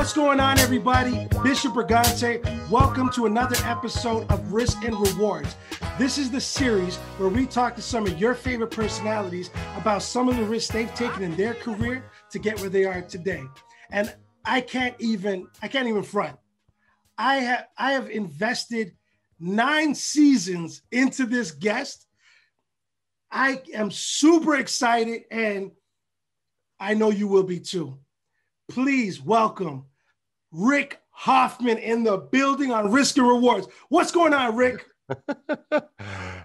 What's going on, everybody? Bishop Brigante. Welcome to another episode of Risk and Rewards. This is the series where we talk to some of your favorite personalities about some of the risks they've taken in their career to get where they are today. And I can't even front. I have invested 9 seasons into this guest. I am super excited, and I know you will be too. Please welcome Rick Hoffman in the building on Risk and Rewards. What's going on, Rick?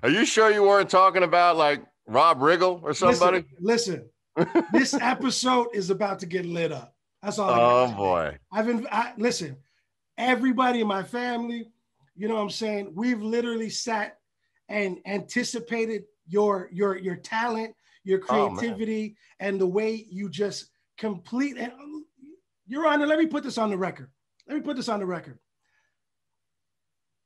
Are you sure you weren't talking about like Rob Riggle or somebody? Listen, this episode is about to get lit up. That's all. Oh boy. Listen, everybody in my family, you know what I'm saying? We've literally sat and anticipated your talent, your creativity, and the way you just complete. And Your Honor, let me put this on the record.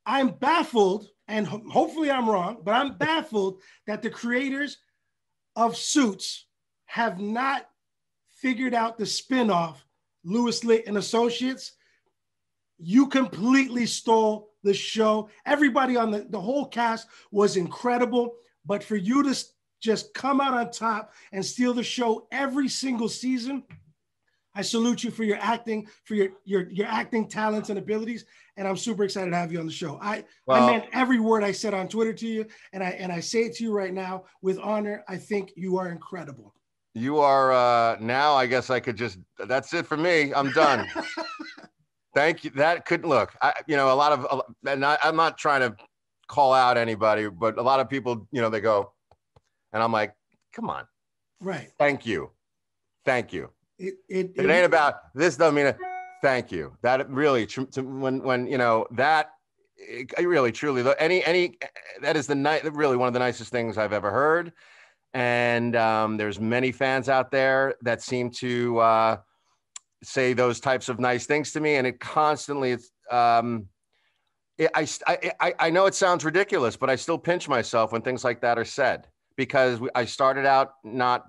I'm baffled, and hopefully I'm wrong, but I'm baffled that the creators of Suits have not figured out the spinoff, Louis Litt and Associates. You completely stole the show. Everybody on the whole cast was incredible, but for you to just come out on top and steal the show every single season, I salute you for your acting, for your acting talents and abilities, and I'm super excited to have you on the show. I meant every word I said on Twitter to you, and I say it to you right now with honor. I think you are incredible. You are now. I guess I could just. That's it for me. I'm done. Thank you. That could look. I'm not trying to call out anybody, but a lot of people, they go, and I'm like, come on. Right. Thank you. It ain't about this. Doesn't mean it. Thank you. That really, when that, it really truly, that is really one of the nicest things I've ever heard. And there's many fans out there that seem to say those types of nice things to me, and it constantly. I know it sounds ridiculous, but I still pinch myself when things like that are said, because I started out not.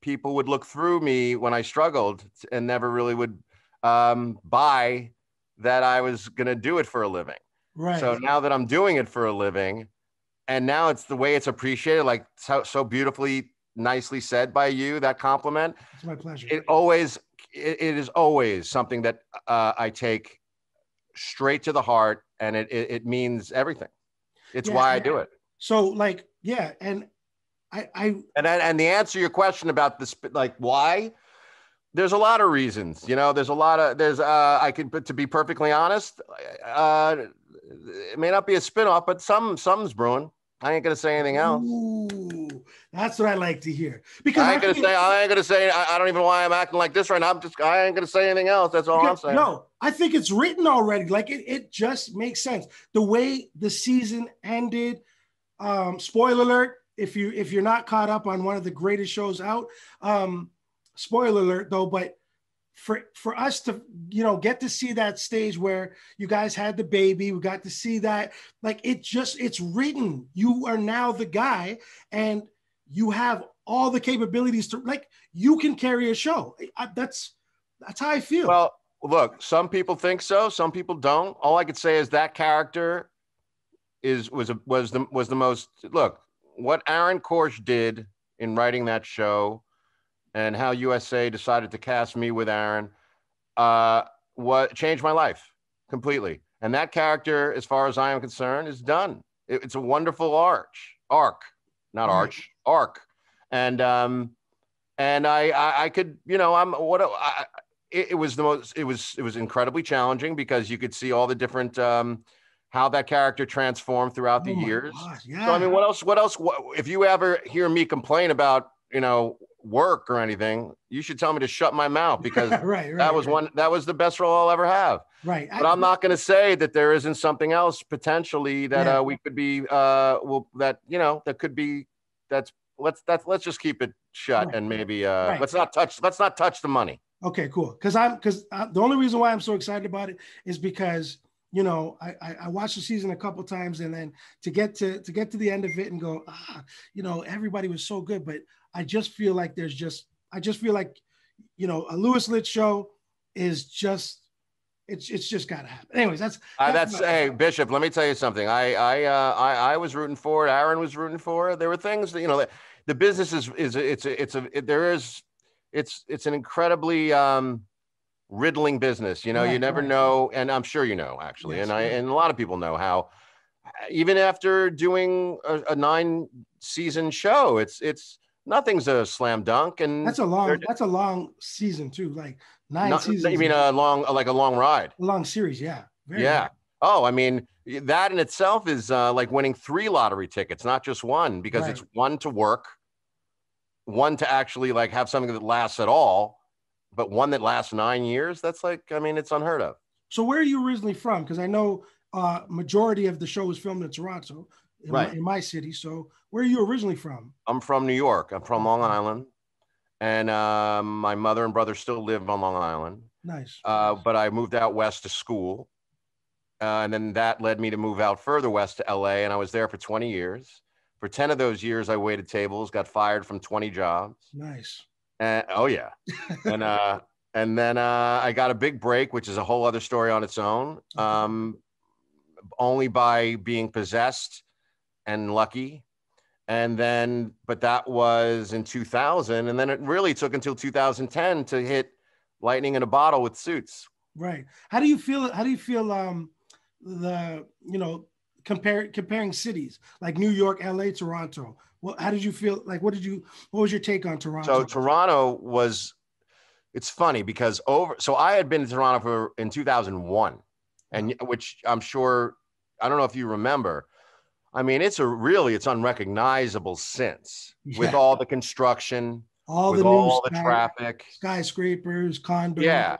People would look through me when I struggled and never really would buy that I was going to do it for a living. Right. So now that I'm doing it for a living, and now it's the way it's appreciated, like so beautifully, nicely said by you, that compliment. It's my pleasure. It is always something that I take straight to the heart, and it means everything. It's why I do it. So and the answer to your question about this, like why, there's a lot of reasons, but to be perfectly honest, it may not be a spinoff, but something's brewing. I ain't going to say anything else. Ooh, that's what I like to hear, because I ain't going to say, I don't even know why I'm acting like this right now. I ain't going to say anything else. That's all I'm saying. No, I think it's written already. Like it just makes sense. The way the season ended, spoiler alert, if you're not caught up on one of the greatest shows out, spoiler alert though, but for us to, get to see that stage where you guys had the baby, we got to see that, like it's written. You are now the guy, and you have all the capabilities to, like, you can carry a show. That's how I feel. Well, look, some people think so, some people don't. All I could say is that character was the most, look, what Aaron Korsh did in writing that show and how USA decided to cast me with Aaron what changed my life completely. And that character, as far as I am concerned, is done. It's a wonderful arc. And I could, it was incredibly challenging, because you could see all the different how that character transformed throughout the years. God, yeah. So, I mean, what else, if you ever hear me complain about, work or anything, you should tell me to shut my mouth, because that was the best role I'll ever have. Right. But I'm not going to say that there isn't something else potentially that we could be, that could be, let's just keep it shut. Right. And maybe let's not touch the money. Okay, cool. Because the only reason why I'm so excited about it is because, I watched the season a couple times, and then to get to the end of it and go, everybody was so good, but I just feel like a Louis Litt show is just it's just got to happen. Anyways, that's hey, Bishop. Let me tell you something. I was rooting for it. Aaron was rooting for it. There were things that, you know, the business it's an incredibly riddling business. You know, you never know, and I'm sure you know actually, yes, and a lot of people know how even after doing a 9-season show, it's nothing's a slam dunk, and that's a long season too, like 9 seasons. You mean a long ride? A long series, yeah. Yeah. Long. Oh, I mean, that in itself is like winning 3 lottery tickets, not just one, because it's one to work, one to actually like have something that lasts at all, but one that lasts 9 years. That's like, I mean, it's unheard of. So where are you originally from? Because I know majority of the show was filmed in Toronto, in my city. So where are you originally from? I'm from New York. I'm from Long Island. And my mother and brother still live on Long Island. Nice. But I moved out west to school. And then that led me to move out further west to LA. And I was there for 20 years. For 10 of those years, I waited tables, got fired from 20 jobs. Nice. Oh, yeah. And then I got a big break, which is a whole other story on its own, only by being possessed and lucky. And then, but that was in 2000. And then it really took until 2010 to hit lightning in a bottle with Suits. Right. How do you feel the, you know, comparing cities like New York, LA, Toronto? How did you feel? Like, what was your take on Toronto? So Toronto was, it's funny because so I had been to Toronto in 2001, and which I'm sure, I don't know if you remember. I mean, it's unrecognizable since, with all the construction, with all the traffic, skyscrapers, condos. Yeah.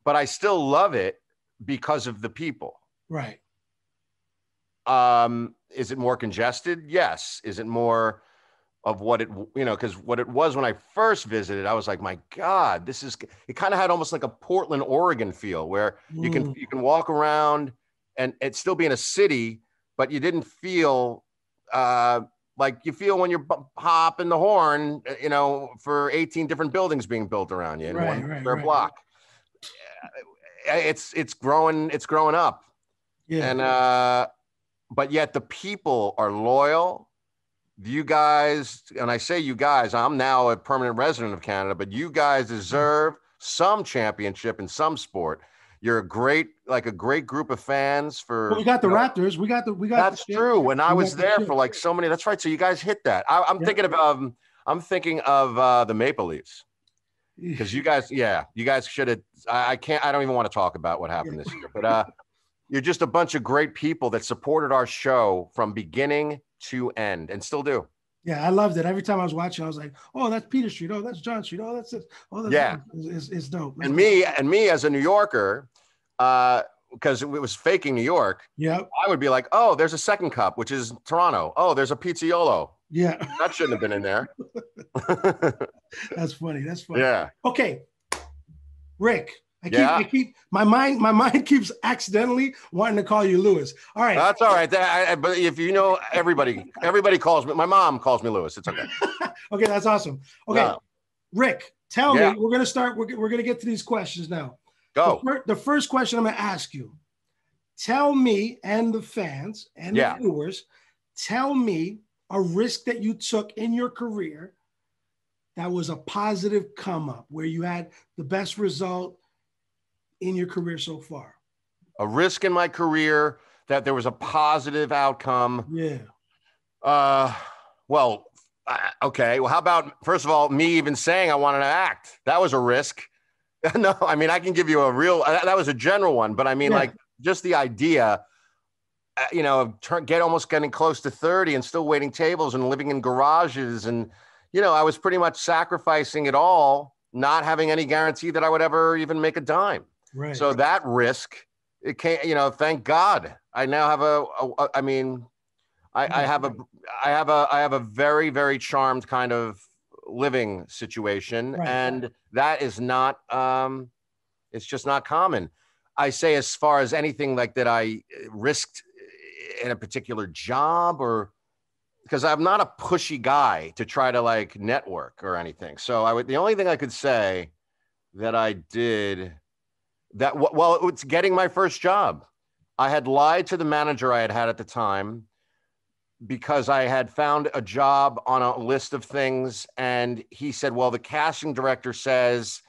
But I still love it because of the people. Right. Is it more congested? Yes. Is it more of what it, you know, because what it was when I first visited, I was like, my God, it kind of had almost like a Portland, Oregon feel, where you can walk around and it still be in a city, but you didn't feel like you feel when you're hopping the horn, you know, for 18 different buildings being built around you in one square block. It's growing up. Yeah. And but yet the people are loyal. You guys, and I say you guys, I'm now a permanent resident of Canada, but you guys deserve some championship in some sport. You're a great group of fans for. Well, we got the Raptors. We got. That's true. When I was there for like so many, that's right. So you guys hit that. I'm thinking of the Maple Leafs. Because you guys should have. I don't even want to talk about what happened this year. But you're just a bunch of great people that supported our show from beginning to end, and still do. Yeah, I loved it. Every time I was watching, I was like, "Oh, that's Peter Street. Oh, that's John Street. Oh, that's it. Oh, that's it's dope." And me as a New Yorker, because it was faking New York. Yeah, I would be like, "Oh, there's a second cup, which is Toronto. Oh, there's a Pizziolo. Yeah, that shouldn't have been in there." That's funny. Yeah. Okay, Rick. I keep my mind keeps accidentally wanting to call you Lewis. All right. That's all right. But if you know, everybody calls me. My mom calls me Lewis. It's okay. Okay, that's awesome. Okay, Rick, tell me. We're gonna start. We're gonna get to these questions now. Go. The first question I'm gonna ask you. Tell me and the fans and the viewers. Tell me a risk that you took in your career that was a positive come up, where you had the best result in your career so far. A risk in my career that there was a positive outcome. Yeah. Well, okay. Well, how about, first of all, me even saying I wanted to act? That was a risk. No, I mean, I can give you a real, that was a general one, but I mean, like just the idea, you know, almost getting close to 30 and still waiting tables and living in garages. And, you know, I was pretty much sacrificing it all, not having any guarantee that I would ever even make a dime. Right. So that risk, it can't, you know, thank God I now have I have a very, very charmed kind of living situation. Right. And that is not, it's just not common. I say, as far as anything like that I risked in a particular job, or because I'm not a pushy guy to try to like network or anything. So the only thing I could say that I did that, well, it's getting my first job. I had lied to the manager I had at the time because I had found a job on a list of things. And he said, well, the casting director says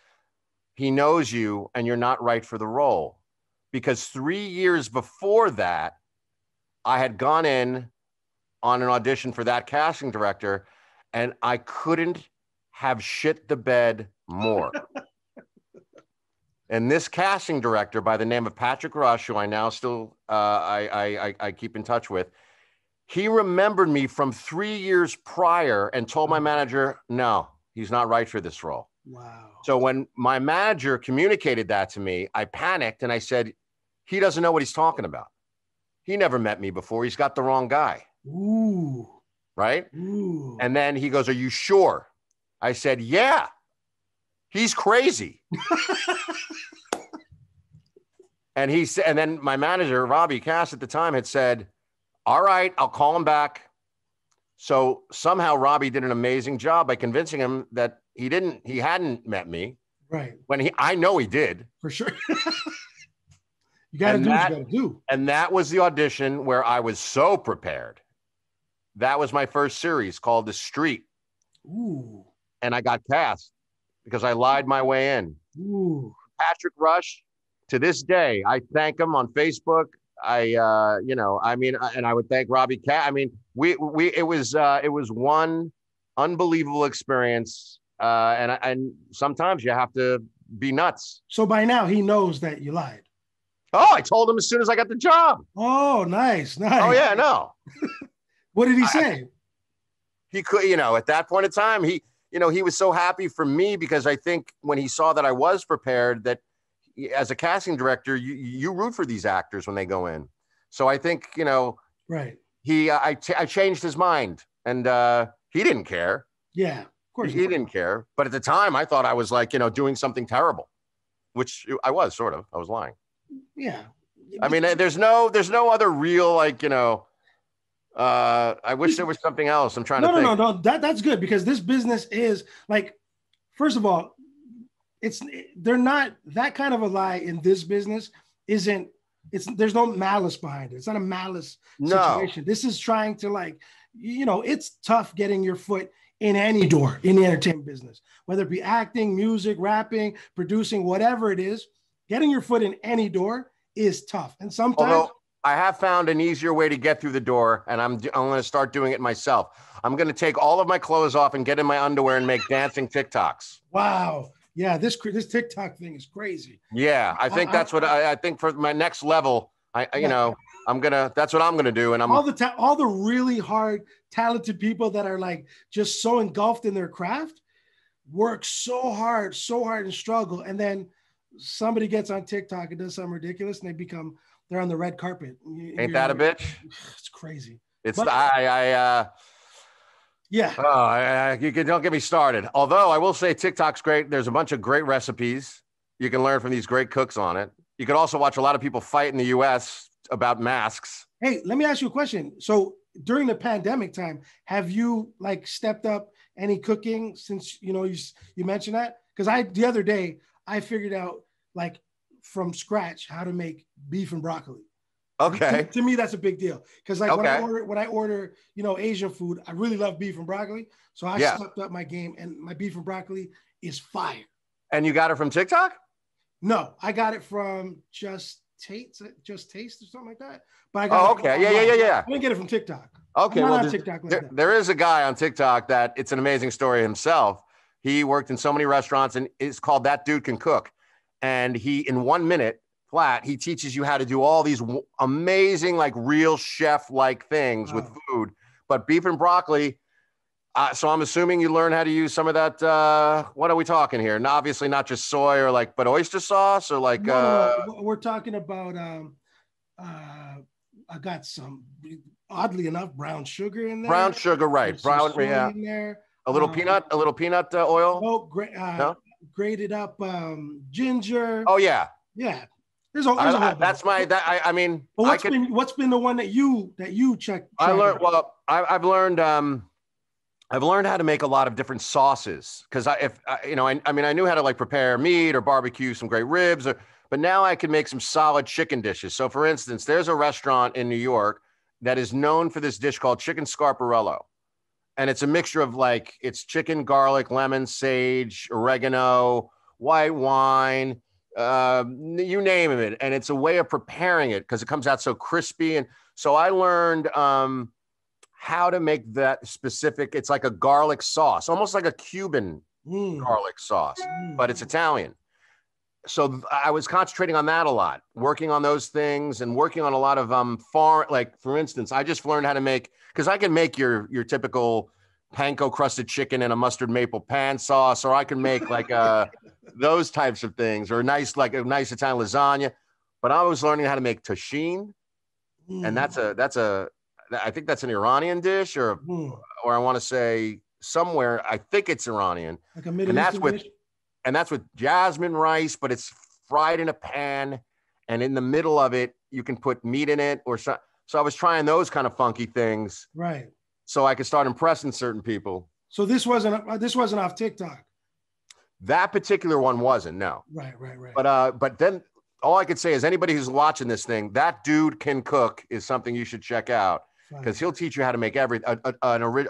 he knows you and you're not right for the role. Because 3 years before that, I had gone in on an audition for that casting director, and I couldn't have shit the bed more. And this casting director by the name of Patrick Rush, who I now still I keep in touch with, he remembered me from 3 years prior and told my manager, no, he's not right for this role. Wow. So when my manager communicated that to me, I panicked and I said, he doesn't know what he's talking about. He never met me before. He's got the wrong guy. Ooh. Right? Ooh. And then he goes, are you sure? I said, yeah, he's crazy. And he said, and then my manager, Robbie Cass at the time, had said, all right, I'll call him back. So somehow Robbie did an amazing job by convincing him that he hadn't met me. Right. When I know he did. For sure. You got to do what you got to do. And that was the audition where I was so prepared. That was my first series called The Street. Ooh. And I got cast because I lied my way in. Ooh. Patrick Rush, to this day, I thank him on Facebook. And I would thank Robbie Cat. I mean, it was one unbelievable experience. And sometimes you have to be nuts. So by now he knows that you lied. Oh, I told him as soon as I got the job. Oh, nice. Oh yeah, no. What did he say? He could, at that point in time, he was so happy for me because I think when he saw that I was prepared, that as a casting director, you root for these actors when they go in. So I think, right. I changed his mind, and he didn't care. Yeah, of course. He didn't care. But at the time I thought I was like, doing something terrible, which I was sort of. I was lying. Yeah. I mean, there's no other real, I wish there was something else. I'm trying to think. No. That's good because this business is like, first of all, they're not that kind of a lie in this business. There's no malice behind it. It's not a malice situation. This is trying to it's tough getting your foot in any door in the entertainment business, whether it be acting, music, rapping, producing, whatever it is. Getting your foot in any door is tough. And sometimes. Although I have found an easier way to get through the door, and I'm going to start doing it myself. I'm going to take all of my clothes off and get in my underwear and make dancing TikToks. Wow. Yeah, this TikTok thing is crazy. Yeah, I think that's what I think for my next level. That's what I'm gonna do. And I'm all the really hard, talented people that are just so engulfed in their craft work so hard and struggle, and then somebody gets on TikTok and does something ridiculous, and they're on the red carpet. Ain't that a bitch? It's crazy. Yeah. Oh, don't get me started. Although I will say TikTok's great. There's a bunch of great recipes you can learn from these great cooks on it. You could also watch a lot of people fight in the U.S. about masks. Hey, let me ask you a question. So during the pandemic time, have you stepped up any cooking since, you mentioned that? Because the other day I figured out from scratch how to make beef and broccoli. Okay. To me, that's a big deal because when I order, Asian food, I really love beef and broccoli. So I stepped up my game, and my beef and broccoli is fire. And you got it from TikTok? No, I got it from Just Taste or something like that. But I got okay. Yeah. I didn't get it from TikTok. Okay. Well, there is a guy on TikTok that it's an amazing story himself. He worked in so many restaurants, and it's called That Dude Can Cook. And he, in 1 minute flat, he teaches you how to do all these amazing, real chef-like things with food. But beef and broccoli, so I'm assuming you learn how to use some of that. What are we talking here? And obviously not just soy or but oyster sauce or No, we're talking about. I got some, oddly enough, brown sugar in there. Brown sugar, right? Brown, yeah. In there. A little peanut oil. No, grated up ginger. Oh yeah. Yeah. That's my I mean. Well, what's been the one that you checked? I've learned I've learned how to make a lot of different sauces because I mean, I knew how to like prepare meat or barbecue some great ribs, but now I can make some solid chicken dishes. So, for instance, there's a restaurant in New York that is known for this dish called chicken scarparello, and it's a mixture of like it's chicken, garlic, lemon, sage, oregano, white wine, you name it, and it's a way of preparing it because it comes out so crispy. And so I learned. How to make that specific. It's like a garlic sauce, almost like a Cuban garlic sauce, but it's Italian. So I was concentrating on that a lot, working on those things and working on a lot of foreign, like for instance, I just learned how to make, because I can make your typical panko crusted chicken in a mustard maple pan sauce, or I can make like those types of things, or a nice Italian lasagna. But I was learning how to make tagine, and that's a I think that's an Iranian dish, or I want to say somewhere. I think it's Iranian, like a Middle Eastern dish. And that's with jasmine rice, but it's fried in a pan, and in the middle of it, you can put meat in it or so. So I was trying those kind of funky things, right? So I could start impressing certain people. So this wasn't off TikTok. That particular one wasn't, no. Right. But then all I could say is anybody who's watching this thing, that dude can cook is something you should check out. Because he'll teach you how to make a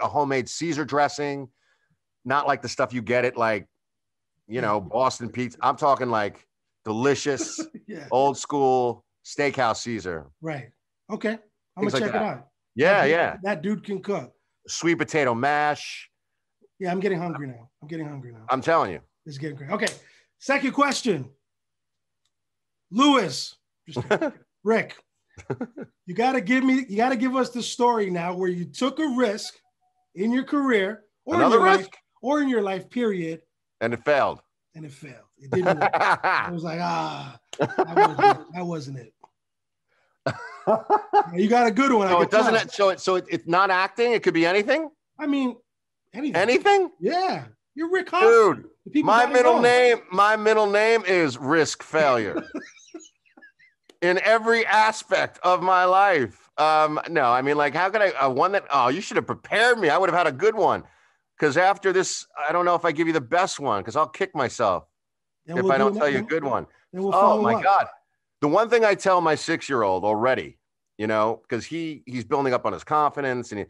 homemade Caesar dressing, not like the stuff you get at like, Boston pizza. I'm talking like delicious, old school steakhouse Caesar. Right. Okay. I'm gonna check it out. Yeah. That dude can cook. Sweet potato mash. Yeah, I'm getting hungry now. I'm telling you. It's getting great. Okay. Second question. Lewis. Rick. You got to give us the story now where you took a risk in your career or in your life, period. And it failed. It didn't work. I was like, that wasn't it. You got a good one. So it's not acting. It could be anything. I mean, anything. Anything? Yeah. You're Rick Hoffman. Dude, my middle name is Risk Failure. In every aspect of my life. No, I mean, like, how could you should have prepared me. I would have had a good one. Because after this, I don't know if I give you the best one, because I'll kick myself if I don't tell you a good one. Oh my God. The one thing I tell my 6-year-old already, because he's building up on his confidence, and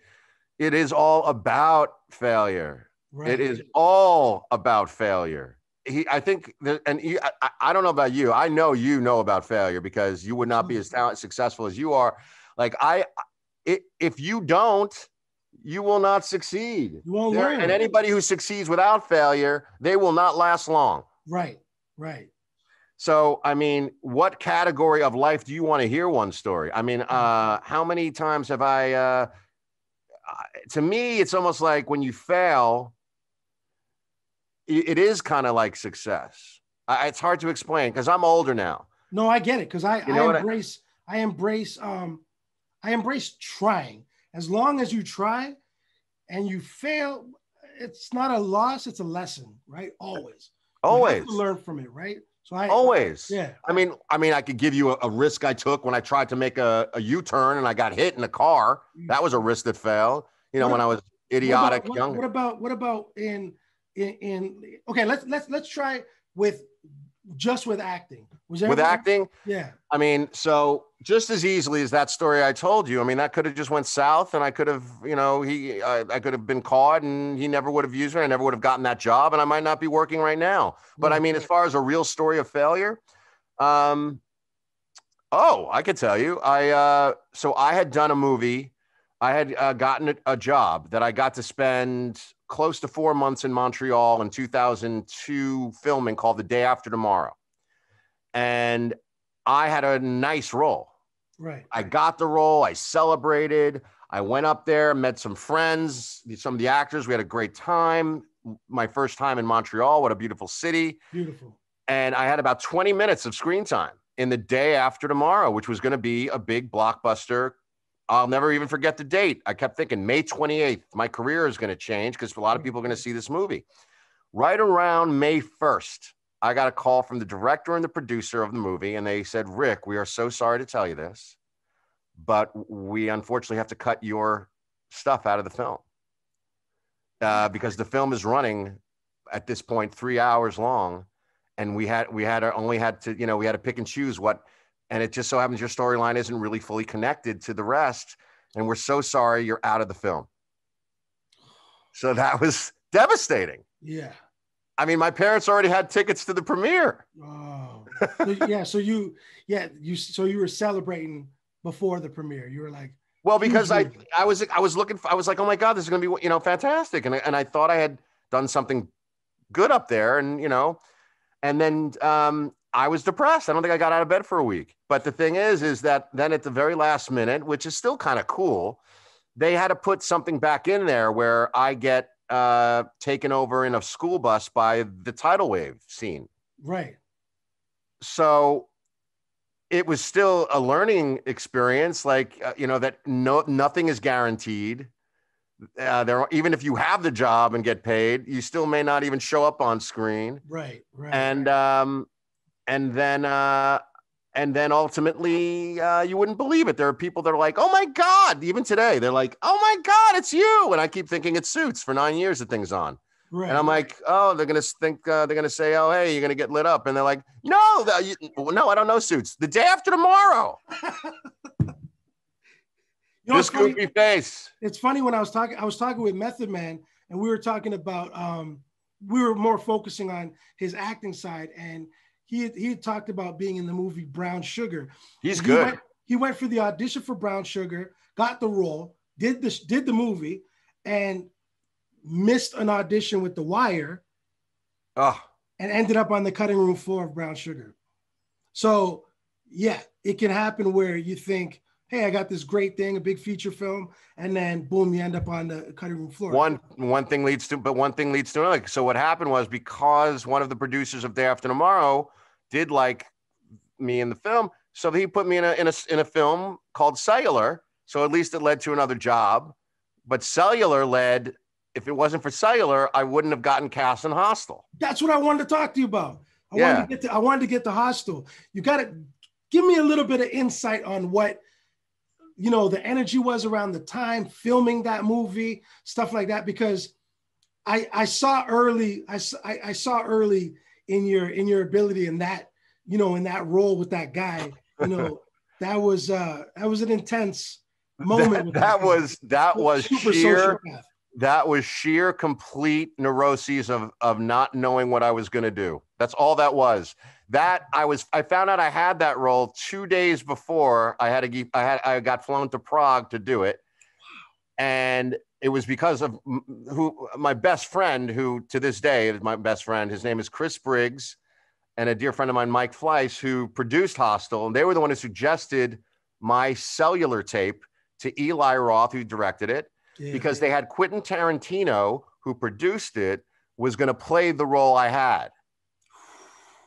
it is all about failure. Right. It is all about failure. I don't know about you. I know about failure because you would not be as successful as you are. Like if you don't, you will not succeed. You won't learn. And anybody who succeeds without failure, they will not last long. Right. So, I mean, what category of life do you want to hear one story? I mean, how many times have to me, it's almost like when you fail, it is kind of like success. It's hard to explain because I'm older now. No, I get it because I embrace trying. As long as you try and you fail, it's not a loss; it's a lesson, right? Always. You have to learn from it, right? So yeah. I mean, I could give you a risk I took when I tried to make a U-turn and I got hit in a car. That was a risk that failed. When I was idiotic, young. What about in okay, let's try with acting. With acting? Yeah. I mean, so just as easily as that story I told you, I mean, that could have just went south and I could have, I could have been caught and he never would have used me. I never would have gotten that job and I might not be working right now. But I mean, as far as a real story of failure, I could tell you, so I had done a movie. I had gotten a job that I got to spend close to 4 months in Montreal in 2002 filming called The Day After Tomorrow. And I had a nice role. Right. I got the role. I celebrated. I went up there, met some friends, some of the actors. We had a great time. My first time in Montreal. What a beautiful city. Beautiful. And I had about 20 minutes of screen time in The Day After Tomorrow, which was going to be a big blockbuster. I'll never even forget the date. I kept thinking May 28th, my career is going to change because a lot of people are going to see this movie. Right around May 1st, I got a call from the director and the producer of the movie, and they said, Rick, we are so sorry to tell you this, but we unfortunately have to cut your stuff out of the film. because the film is running at this point 3 hours long, and we had to pick and choose what, and it just so happens your storyline isn't really fully connected to the rest, and we're so sorry you're out of the film. So that was devastating. Yeah. I mean, my parents already had tickets to the premiere. Oh, yeah. So you were celebrating before the premiere. You were like, well, because I was like, oh my God, this is going to be, fantastic. And I thought I had done something good up there, and, and then I was depressed. I don't think I got out of bed for a week. But the thing is that then at the very last minute, which is still kind of cool, they had to put something back in there where I get taken over in a school bus by the tidal wave scene. Right. So it was still a learning experience, like, that nothing is guaranteed. Even if you have the job and get paid, you still may not even show up on screen. Right. And then ultimately, you wouldn't believe it. There are people that are like, oh my God, even today, they're like, oh my God, it's you. And I keep thinking it's Suits. For 9 years, the thing's on. Right. And I'm like, oh, they're going to think, they're going to say, oh, hey, you're going to get lit up. And they're like, no, I don't know Suits. The day after tomorrow. This goofy face. It's funny, when I was talking with Method Man, and we were talking about, we were more focusing on his acting side, and he had talked about being in the movie Brown Sugar. He's good. He went for the audition for Brown Sugar, got the role, did the movie, and missed an audition with The Wire, and ended up on the cutting room floor of Brown Sugar. So yeah, it can happen where you think, hey, I got this great thing, a big feature film, and then boom, you end up on the cutting room floor. One thing leads to another. So what happened was, because one of the producers of Day After Tomorrow did like me in the film, so he put me in a film called Cellular. So at least it led to another job. But Cellular led, if it wasn't for Cellular, I wouldn't have gotten cast in Hostel. That's what I wanted to talk to you about. I wanted to get to Hostel. You got to give me a little bit of insight on what, the energy was around the time filming that movie, stuff like that, because I saw early in your ability in that, in that role with that guy, that was an intense moment. That was sheer complete neuroses of not knowing what I was going to do. That's all that was. I found out I had that role 2 days before I got flown to Prague to do it. And it was because of my best friend, who to this day is my best friend. His name is Chris Briggs, and a dear friend of mine, Mike Fleiss, who produced Hostel. And they were the one who suggested my Cellular tape to Eli Roth, who directed it, because they had Quentin Tarantino, who produced it, was going to play the role I had.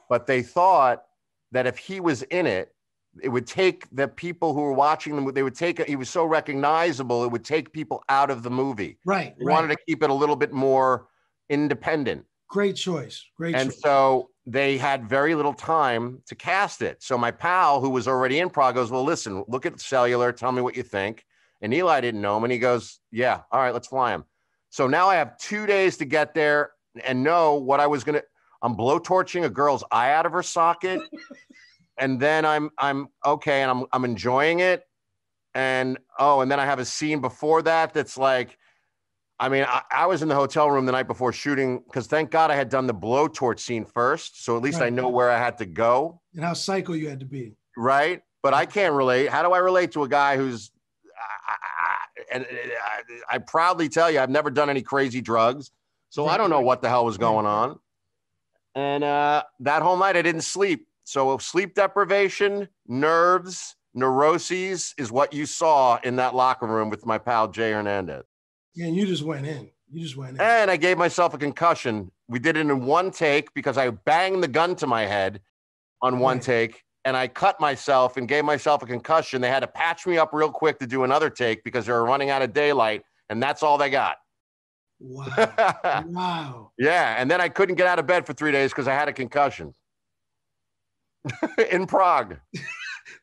But they thought that if he was in it, it would take the people who were watching them, he was so recognizable, it would take people out of the movie. Right. They wanted to keep it a little bit more independent. Great choice. And so they had very little time to cast it. So my pal, who was already in Prague, goes, well, listen, look at Cellular, tell me what you think. And Eli didn't know him, and he goes, yeah, all right, let's fly him. So now I have 2 days to get there and know what I was going to. I'm blowtorching a girl's eye out of her socket, and then I'm okay, and I'm enjoying it, and then I have a scene before that that's like, I mean, I was in the hotel room the night before shooting, because thank God I had done the blowtorch scene first, so at least I know where I had to go and how psycho you had to be. Right, but I can't relate. How do I relate to a guy who's? I proudly tell you, I've never done any crazy drugs, so I don't know what the hell was going on. And that whole night I didn't sleep. So sleep deprivation, nerves, neuroses is what you saw in that locker room with my pal Jay Hernandez. Yeah, and you just went in. And I gave myself a concussion. We did it in one take because I banged the gun to my head on one take, and I cut myself and gave myself a concussion. They had to patch me up real quick to do another take because they were running out of daylight, and that's all they got. Wow. Wow. Yeah, and then I couldn't get out of bed for 3 days because I had a concussion in Prague.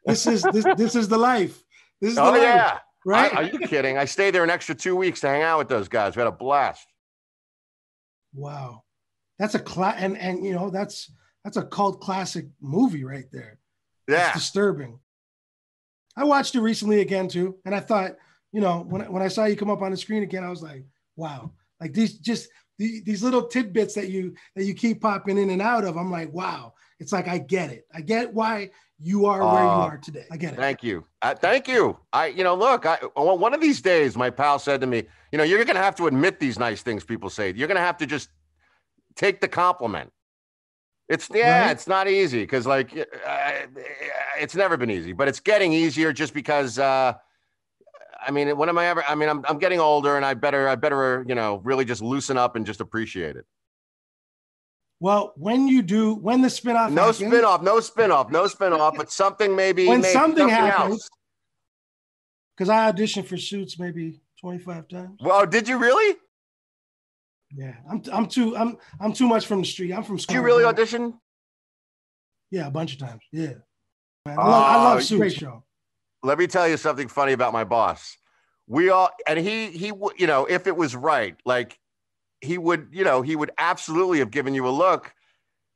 This is the life. This is the life. Yeah. Right? Are you kidding? I stayed there an extra 2 weeks to hang out with those guys. We had a blast. Wow. That's and you know, that's a cult classic movie right there. It's Yeah. disturbing. I watched it recently again too, and I thought, you know, when I saw you come up on the screen again, I was like, wow, like these little tidbits that you keep popping in and out of. I'm like, wow, it's like I get it. I get why you are where you are today. I get it. Thank you. Thank you. Look, one of these days, my pal said to me, you're going to have to admit these nice things people say. You're going to have to just take the compliment. It's not easy because it's never been easy, but it's getting easier just because, when am I ever, I'm getting older and I better, really just loosen up and just appreciate it. Well, when the spinoff happens, no spinoff, but something when something happens, else. Because I auditioned for Suits maybe 25 times. Well, did you really? Yeah, I'm too much from the street. I'm from school. Did you really audition? Yeah, a bunch of times. Yeah, man. I love Suits. Great show. Let me tell you something funny about my boss. He if it was right, like he would absolutely have given you a look,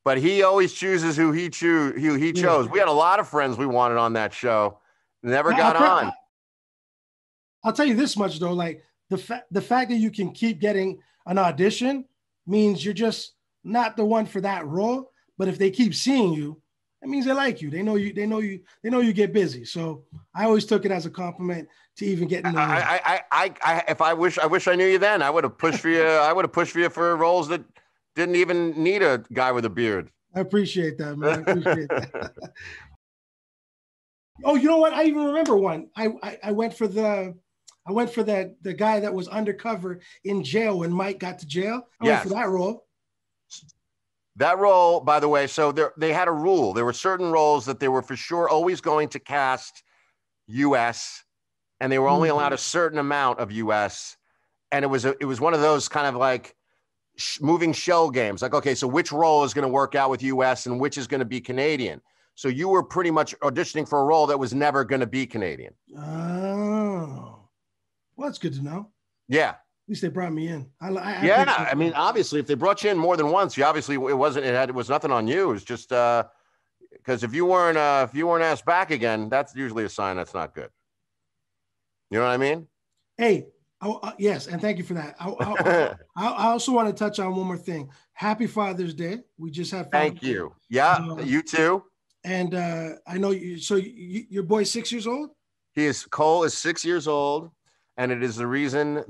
but he always chooses who he chose. We had a lot of friends we wanted on that show, never got on. I'll tell you this much though, like the fact that you can keep getting an audition means you're just not the one for that role. But if they keep seeing you, that means they like you. They know you get busy. So I always took it as a compliment to even get in the room. I wish I knew you then. I would have pushed for you. I would have pushed for you for roles that didn't even need a guy with a beard. I appreciate that, man. I appreciate that. Oh, you know what? I even remember one. I went for the guy that was undercover in jail when Mike got to jail. I went for that role. That role, by the way, so they had a rule. There were certain roles that they were for sure always going to cast U.S., and they were only allowed a certain amount of U.S., and it was one of those kind of like moving shell games. Like, okay, so which role is going to work out with U.S. and which is going to be Canadian? So you were pretty much auditioning for a role that was never going to be Canadian. Oh, well, that's good to know. Yeah. At least they brought me in. Obviously, if they brought you in more than once, it was nothing on you. It was just because if you weren't asked back again, that's usually a sign that's not good. You know what I mean? Hey, yes, and thank you for that. I also want to touch on one more thing. Happy Father's Day. We just had. Thank you. Yeah, you too. And I know you. So your boy's 6 years old. Cole is 6 years old. And it is the reason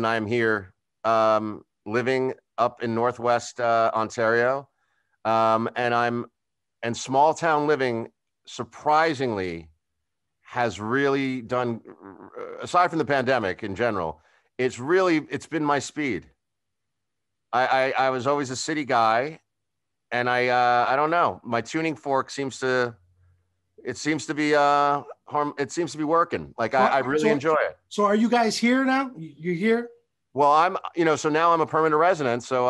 I'm here, living up in Northwest Ontario, and small town living. Surprisingly, has really done. Aside from the pandemic in general, it's been my speed. I was always a city guy, and I don't know. My tuning fork seems to be working. Like I really enjoy it. So are you guys here now? You're here? Well, so now I'm a permanent resident. So,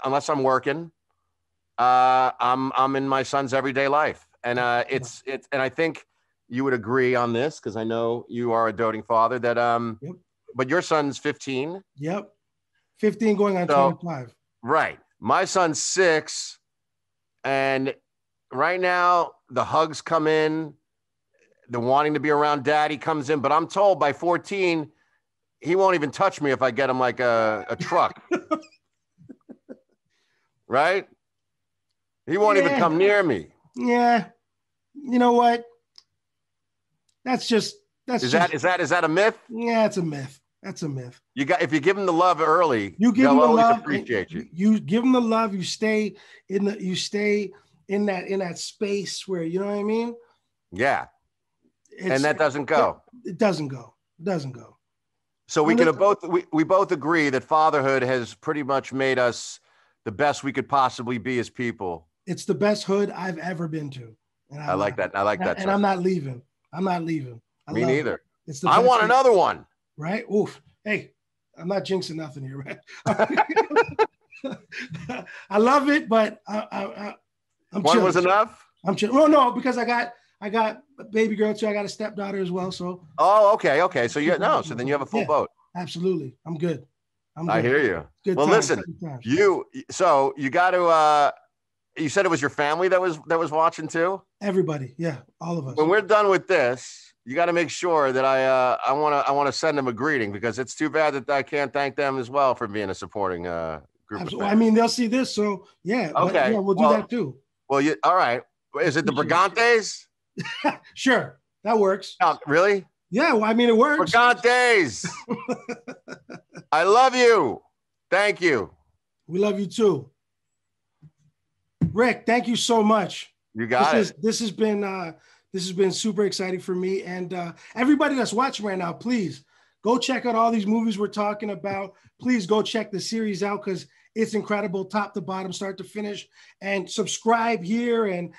unless I'm working, I'm in my son's everyday life. And and I think you would agree on this because I know you are a doting father that, yep. But your son's 15. Yep. 15 going on 25. Right. My son's 6. And right now the hugs come in. The wanting to be around daddy comes in, but I'm told by 14, he won't even touch me if I get him like a truck. Right? He won't even come near me. Yeah. You know what? Is that a myth? Yeah, it's a myth. That's a myth. If you give him the love early, they'll always appreciate you. You give him the love, you stay in that space where, you know what I mean? Yeah. And that doesn't go. It doesn't go. So we both agree that fatherhood has pretty much made us the best we could possibly be as people. It's the best hood I've ever been to. And I like that. And I'm not leaving. Me neither. I want another one. Right? Oof. Hey, I'm not jinxing nothing here, right? I love it, but I'm one chilling. Was enough? I'm chilling. Well, no, because I got a baby girl too. I got a stepdaughter as well. So. Oh, okay. So so then you have a full boat. Absolutely. I'm good. I'm I good. hear you. Good Well, times, listen, good times. you got to. You said it was your family that was watching too. Everybody, yeah, all of us. When we're done with this, you got to make sure that I want to send them a greeting, because it's too bad that I can't thank them as well for being a supporting group. Absolutely. I mean, they'll see this, so yeah. Okay. But yeah, we'll do that too. Well, all right. Is it the Brigantes? Sure, that works. Really? Yeah, well, I mean, it works. Brigantes. I love you. Thank you. We love you too. Rick, thank you so much. You got it. This has been super exciting for me, and everybody that's watching right now, please go check out all these movies we're talking about. Please go check the series out, because it's incredible, top to bottom, start to finish. And subscribe here and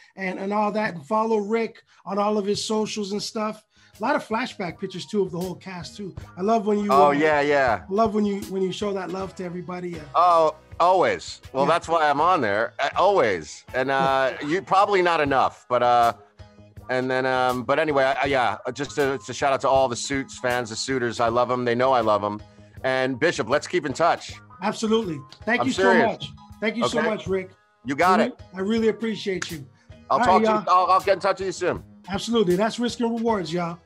all that, and follow Rick on all of his socials and stuff. A lot of flashback pictures too of the whole cast too. I love when you. Yeah. I love when you show that love to everybody. Oh, always. Well, that's why I'm on there. Always. And you probably not enough, but but anyway, just a shout out to all the Suits fans, the Suiters. I love them. They know I love them. And Bishop, let's keep in touch. Absolutely. Thank you so much. Thank you so much, Rick. You got it. I really appreciate you. I'll get in touch with you soon. Absolutely. That's Risk and Rewards, y'all.